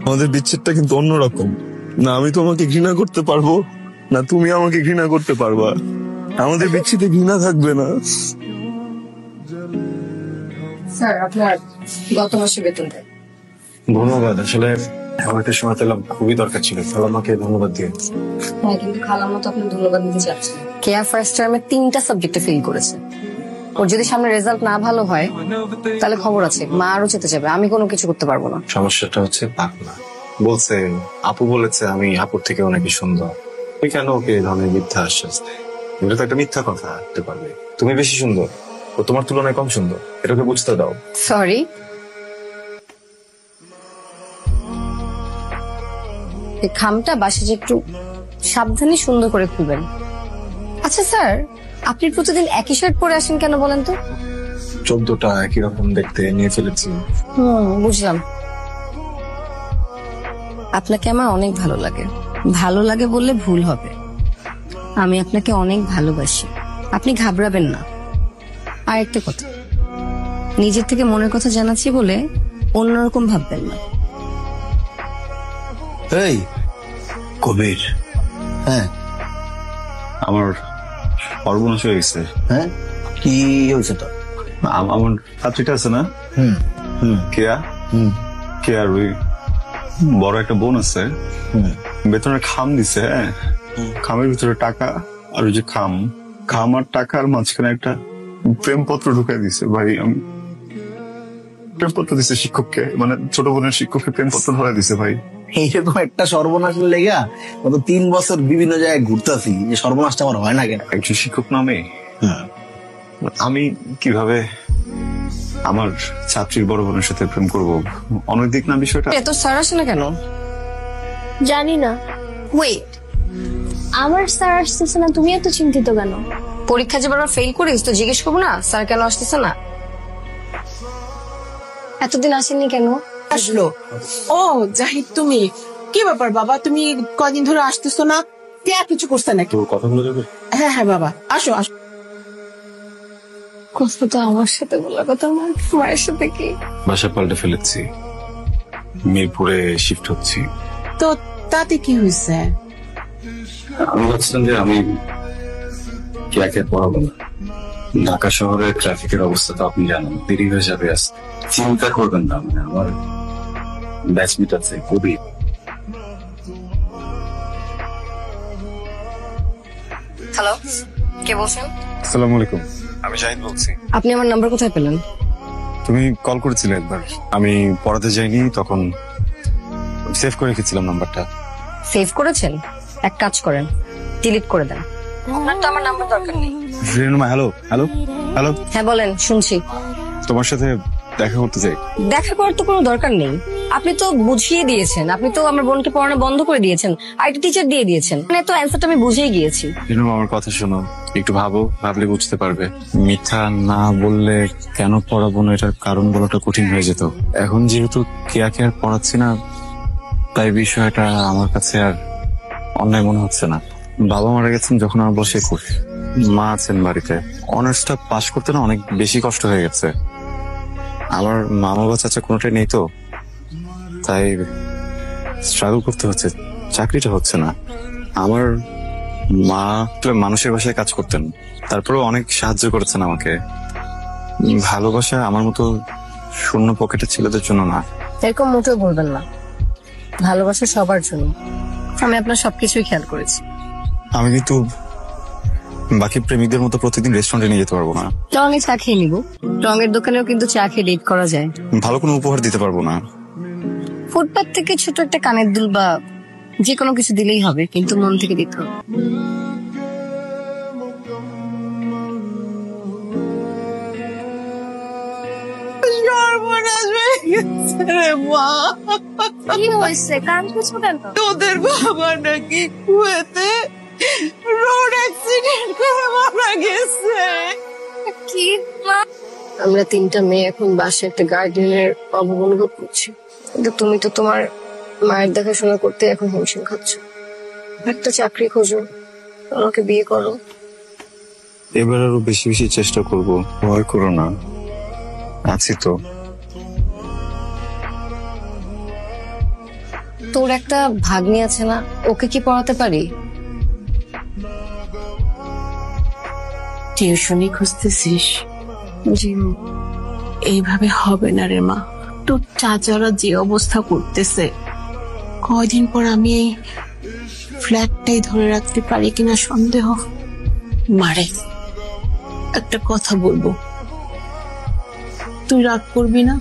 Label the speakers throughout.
Speaker 1: আমাদের বিচ্ছেদটা কিন্তু অন্যরকম। না আমি তোমাকে ঘৃণা করতে পারবো, না তুমি আমাকে ঘৃণা করতে পারবা। আমাদের বিচ্ছেদে ঘৃণা থাকবে না।
Speaker 2: স্যার আপনার গত মাসে বেতন দেয়।
Speaker 3: ধন্যবাদ। আসলে আমার একটা সময় পেলাম, খুবই দরকার ছিল। খালাম্মাকে ধন্যবাদ দিয়ে।
Speaker 2: হ্যাঁ, কিন্তু খালাম্মা তো আপনি ধন্যবাদ দিতে চাচ্ছেন। কেয়া ফার্স্ট টার্মে 3টা সাবজেক্টে ফেল করেছে। ওর যদি সামনে রেজাল্ট না ভালো হয় তাহলে খবর আছে, মা আরো চেতে যাবে। আমি কোনো কিছু করতে পারবো না।
Speaker 3: সমস্যাটা হচ্ছে পাগলা বলছে, আপু বলেছে আমি আপুর থেকে অনেক সুন্দর। তুমি কেন ওকে এই ধরনের মিথ্যা আশ্বাস দেয়? এটা তো একটা মিথ্যা কথা হতে পারবে। তুমি বেশি সুন্দর, ও তোমার তুলনায় কম সুন্দর, এটাকে বুঝতে দাও।
Speaker 2: সরি, এই খামটা বাসে যে একটু সাবধানে সুন্দর করে খুলবেন। আচ্ছা স্যার, আপনি প্রতিদিন একই শার্ট পরে আসেন কেন বলেন তো?
Speaker 3: 14টা একই রকম দেখতে নিয়ে ফেলেছি।
Speaker 2: বুঝলাম। আপনাকে আমার অনেক ভালো লাগে। ভালো লাগে বললে ভুল হবে। আমি আপনাকে অনেক ভালোবাসি, আপনি ঘাবড়াবেন না। আর একটা কথা, নিজের থেকে মনের কথা জানাচ্ছি বলে অন্যরকম ভাববেন না।
Speaker 4: এই কবির, হ্যাঁ
Speaker 5: আমার সর্বনাশ হয়ে গেছে।
Speaker 4: হ্যাঁ কি হয়েছে তো?
Speaker 5: আমার ছাত্রীটা আছে না, কেয়া, কেয়ার ওই বড় একটা বোন আছে, বেতনের খাম দিছে। হ্যাঁ, খামের ভিতরে টাকা আর ওই যে খাম আর টাকার মাঝখানে একটা প্রেমপত্র ঢুকাই দিছে। ভাই আমি প্রেমপত্র দিছে শিক্ষককে, মানে ছোট বোনের শিক্ষককে প্রেমপত্র ধরা দিছে। ভাই
Speaker 4: এইরকম একটা সর্বনাশের লেগা গত 3 বছর বিভিন্ন জায়গায় ঘুরতেছি, যে সর্বনাশটা আমার হয় না কেন?
Speaker 5: একজন শিক্ষক নামে আমি কিভাবে আমার ছাত্রীর বড় বোনের সাথে প্রেম করবো? অনৈতিক না বিষয়টা?
Speaker 2: এত স্যার আসে না কেন
Speaker 6: জানি না।
Speaker 2: ওয়েট,
Speaker 6: আমার স্যার আসতেছে না, তুমি এত চিন্তিত কেন?
Speaker 2: পরীক্ষা যে বারবার ফেল করিস তো জিজ্ঞেস করবো না স্যার কেন আসতেছে না? এতদিন আসেননি কেন?
Speaker 7: আসলো। ও জাহিদ, তুমি কি ব্যাপার বাবা? তুমি কদিন ধরে আসতেছো না? কে কিছু করছে নাকি?
Speaker 3: তোর কথা বলে যাবে?
Speaker 7: হ্যাঁ হ্যাঁ বাবা, আসো আসো।
Speaker 2: কথা তো আমার সাথে বলার কথা, আমার মায়ের সাথে কি?
Speaker 3: বাসা পাল্টে ফেলেছি, মিরপুরে শিফট হচ্ছি।
Speaker 7: তো তাতে কি হয়েছে?
Speaker 3: আমি ভাবছিলাম যে আমি কেয়াকে পড়াবো না। ঢাকা শহরে ট্রাফিকের অবস্থা তো আপনি জানেন, দেরি হয়ে যাবে আসতে। চিন্তা করবেন না, মানে আমার ব্যাচমেট আছে কবি।
Speaker 2: হ্যালো, কে বলছেন?
Speaker 5: আসসালামু আলাইকুম, আমি জাহিদ বলছি।
Speaker 2: আপনি আমার নাম্বার কোথায় পেলেন?
Speaker 5: তুমি কল করেছিলে একবার, আমি পড়াতে যাইনি, তখন সেভ করে রেখেছিলাম নাম্বারটা।
Speaker 2: সেভ করেছেন? এক কাজ করেন, ডিলিট করে দেন। আপনার তো আমার নাম্বার দরকার নেই।
Speaker 5: Renuma, hello hello hello.
Speaker 2: হ্যাঁ বলেন, শুনছি।
Speaker 5: তোমার সাথে দেখা করতে চাই।
Speaker 2: দেখা করার তো কোনো দরকার নেই। আপনি তো বুঝিয়ে দিয়েছেন, আপনি তো আমার বোনকে পড়ানো বন্ধ করে দিয়েছেন, আইটি টিচার দিয়ে দিয়েছেন। মানে তো অ্যান্সারটা আমি বুঝেই গিয়েছি।
Speaker 5: রেনুমা, আমার কথা শোনো, একটু ভাবো, ভাবলে বুঝতে পারবে। মিথ্যা না বললে কেন পড়াবো না এটার কারণ বলাটা কঠিন হয়ে যেত। এখন যেহেতু কেয়াকে আর পড়াচ্ছি না, তাই বিষয়টা আমার কাছে আর অন্যায় মনে হচ্ছে না। বাবা মারা গেছেন যখন আমার বয়স 21, মা আছেন বাড়িতে। অনার্সটা পাশ করতে না অনেক বেশি কষ্ট হয়ে গেছে। আমার মামা বা চাচা কোনোটাই নেই তো, তাই স্ট্রাগল করতে হচ্ছে, চাকরিটা হচ্ছে না। আমার মা মানুষের বাসায় কাজ করতেন, তারপরেও অনেক সাহায্য করেছেন আমাকে। ভালোবাসা আমার মতো শূন্য পকেটের ছেলেদের জন্য না।
Speaker 2: এরকম মোটেও বলবেন না, ভালোবাসা সবার জন্য। আমি আপনার সবকিছুই খেয়াল করেছি।
Speaker 5: আমি কিন্তু বাকি প্রেমিকদের মতো প্রতিদিন রেস্টুরেন্টে নিয়ে যেতে পারবো না।
Speaker 2: রঙে চা খেয়ে নিব, রঙের দোকানেও কিন্তু চা খেয়ে ডেট করা যায়।
Speaker 5: ভালো কোনো উপহার দিতে পারবো না।
Speaker 2: ফুটপাত থেকে ছোট একটা কানের দুল বা যে কোনো কিছু দিলেই হবে, কিন্তু মন থেকে দিতে হবে।
Speaker 6: কি হয়েছে? কাঁদছো কেন?
Speaker 7: তোদের বাবা নাকি কুয়েতে রোড অ্যাক্সিডেন্ট করে মারা গেছে।
Speaker 6: কি মা?
Speaker 2: আমরা 3টা মেয়ে এখন বাসে একটা গার্ডেনের অভাব অনুভব করছি, কিন্তু তুমি তো তোমার মায়ের দেখাশোনা করতে এখন হিমশিম খাচ্ছ। একটা চাকরি খোঁজো, আমাকে বিয়ে করো।
Speaker 5: এবার আরো বেশি বেশি চেষ্টা করব, ভয় করো না, আছি তো।
Speaker 2: তোর একটা ভাগ্নি আছে না, ওকে কি পড়াতে পারি?
Speaker 7: টিউশনি খুঁজতেছিস?
Speaker 2: জি
Speaker 7: এইভাবে হবে না রে মা, তোর চাচারা যে অবস্থা করতেছে, কয়দিন পর আমি এই ফ্ল্যাটটাই ধরে রাখতে পারি কিনা সন্দেহ। মারে, একটা কথা বলবো, তুই রাগ করবি না?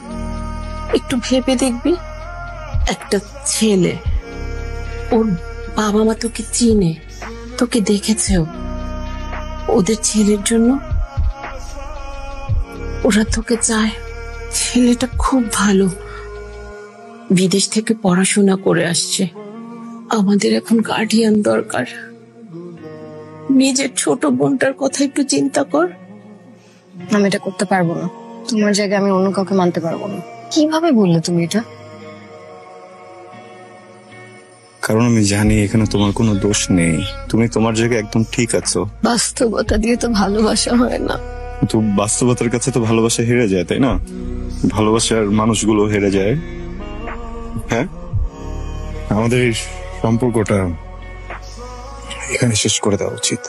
Speaker 7: একটু ভেবে দেখবি, একটা ছেলে, ওর বাবা মা তোকে চিনে, তোকে দেখেছেও, ওদের ছেলের জন্য ওরা তোকে চায়। ছেলেটা খুব ভালো, বিদেশ থেকে পড়াশোনা করে আসছে। আমাদের এখন গার্ডিয়ান দরকার। নিজের ছোট বোনটার কথা একটু চিন্তা কর।
Speaker 2: আমি এটা করতে পারবো না, তোমার জায়গায় আমি অন্য কাউকে মানতে পারবো না। কিভাবে বললে তুমি এটা?
Speaker 5: কারণ আমি জানি এখানে তোমার কোনো দোষ নেই, তুমি তোমার জায়গায় একদম ঠিক আছো।
Speaker 2: বাস্তবতা দিয়ে তো ভালোবাসা হয় না।
Speaker 5: তো বাস্তবতার কাছে তো ভালোবাসা হেরে যায়, তাই না? ভালোবাসার মানুষগুলো হেরে যায়। হ্যাঁ, আমাদের এই সম্পর্কটা এখানে শেষ করে দেওয়া উচিত।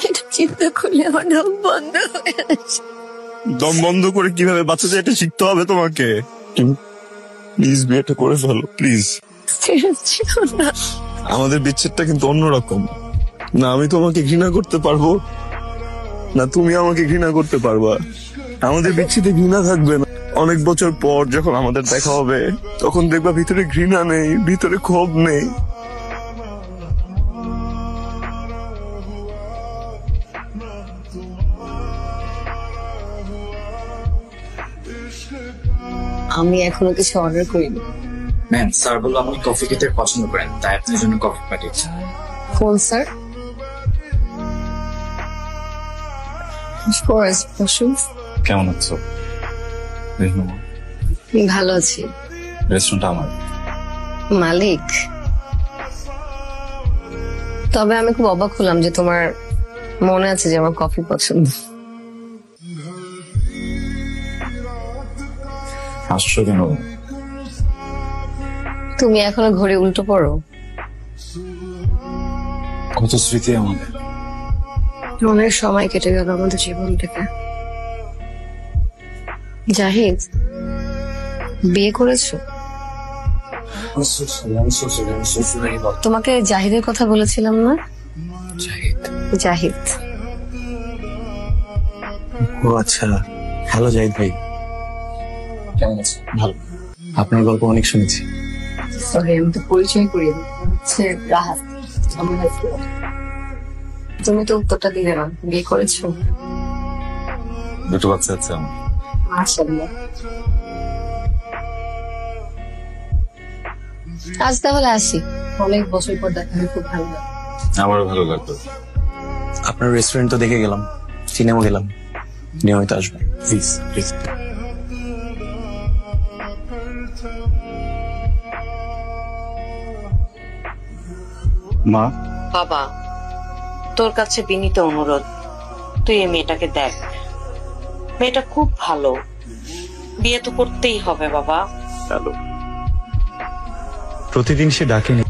Speaker 2: এটা চিন্তা করলে আমার দম বন্ধ হয়ে আসে।
Speaker 1: দম বন্ধ করে কিভাবে বাঁচা যায় এটা শিখতে হবে তোমাকে। প্লিজ বিয়েটা করে ফেলো, প্লিজ।
Speaker 2: ছিল না।
Speaker 1: আমাদের বিচ্ছেদটা কিন্তু অন্যরকম। না আমি তোমাকে ঘৃণা করতে পারবো, না তুমি আমাকে ঘৃণা করতে পারবা। আমাদের বিচ্ছেদে ঘৃণা থাকবে না। অনেক বছর পর যখন আমাদের দেখা হবে, তখন দেখবা ভিতরে ঘৃণা নেই, ভিতরে ক্ষোভ নেই।
Speaker 2: আমি এখনো কিছু অর্ডার করিনি।
Speaker 3: ম্যাম, স্যার বললো আপনি কফি খেতে পছন্দ করেন, তাই আপনার জন্য কফি পাঠিয়েছি।
Speaker 2: কোন স্যার?
Speaker 3: কেমন আছো?
Speaker 2: ভালো আছি।
Speaker 3: রেস্টুরেন্টটা আমার।
Speaker 2: মালিক? তবে আমি খুব অবাক হলাম যে তোমার মনে আছে যে আমার কফি পছন্দ।
Speaker 3: হাসছো কেন?
Speaker 2: তুমি এখনো ঘড়ি উল্টো পড়ো?
Speaker 3: কত স্মৃতি আমাদের।
Speaker 2: অনেক সময় কেটে গেল আমাদের জীবন থেকে। জাহিদ, বিয়ে করেছো? তোমাকে জাহিদের কথা বলেছিলাম না? জাহিদ।
Speaker 4: ও আচ্ছা, হ্যালো জাহিদ ভাই।
Speaker 3: কেমন আছো?
Speaker 4: ভালো। আপনার গল্প অনেক শুনেছি।
Speaker 2: আমি তো পরিচয় করি রাহাত, আমার হাজবেন্ড। তুমি তো উত্তরটা দিলে না। বিয়ে করেছো?
Speaker 3: দুটো বাচ্চা আছে আমার।
Speaker 2: মাশাআল্লাহ। আজ তাহলে আসি, অনেক বছর পর দেখা হয়ে খুব ভালো লাগে।
Speaker 3: আমারও ভালো লাগলো।
Speaker 4: আপনার রেস্টুরেন্ট তো দেখে গেলাম, সিনেমা গেলাম, নিয়মিত আসবেন প্লিজ প্লিজ।
Speaker 5: মা,
Speaker 8: বাবা, তোর কাছে বিনীত অনুরোধ, তুই এই মেয়েটাকে দেখ। মেয়েটা খুব ভালো, বিয়ে তো করতেই হবে বাবা।
Speaker 5: প্রতিদিন সে ডাকেনি